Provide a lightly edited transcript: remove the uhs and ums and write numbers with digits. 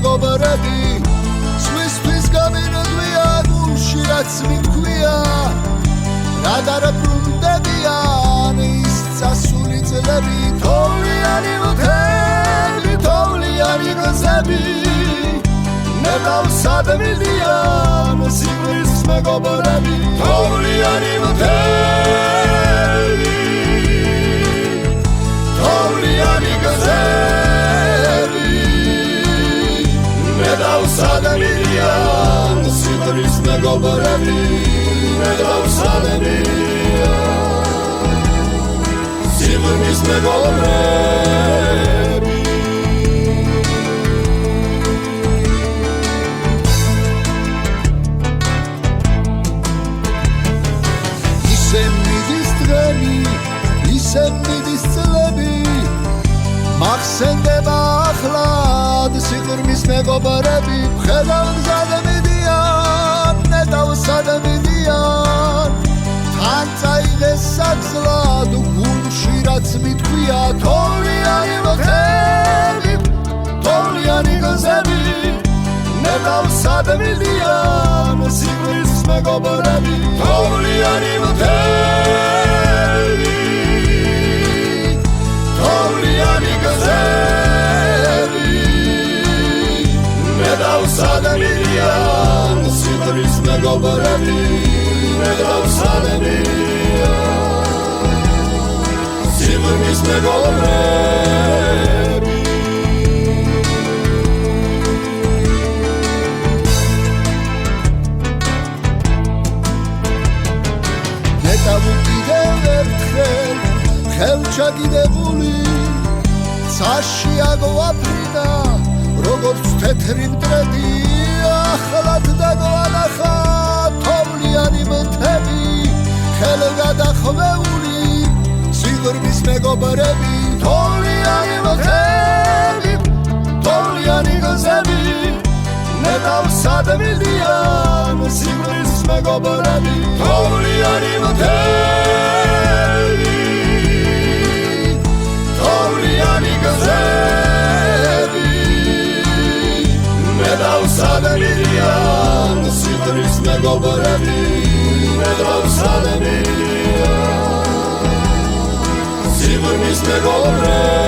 მეგობრები სხვისთვის გამირგვია გულში რაც მითქვია რა დარბრუნდებიან ის წასული წლები თოვლიანი მთელი თოვლიანი გზები ნებავსად მიდიან სიკვდილს მეგობრები თოვლიანი მთელი თოვლიანი გზები ნებავსად მიდიან სიკვდილს მეგობრები ნებავსად მიდიან სიკვდილს მეგობრები ისე მიდის წლები მახსენდება ახლად სიყვარულის მეგობრები მხედავსად მიდიან ნედავსად მიდიან თან წაიღეს საგზლად გულში რაც მითქვია თოვლიანი მთელი თოვლიანი გზები ნედავსად მიდიან სიყვარულის მეგობრები თოვლიანი მთელი თოვლიანი გზები ნედავსად მიდიან სიკვდილის მეგობრები ნედავსად მიდიან სიკვდილის მეგობრები ნეტავ კიდევ ერთხელ ხელჩაგიდებული ცაში აგვაფრინა როგორც თეთრი მტრედი ახლად დაგვანახა თოვლიანი მთები ხელგადახვეული სიყვარულის მეგობრები თოვლიანი მთები თოვლიანი გზები ნებავსად მიდიან სიყვარულის მეგობრები თოვლიანი მთები თოვლიანი გზები ნებავსად მიდიან სიყვარულის მეგობრები ნებავსად მიდიან სიყვარულის მეგობრები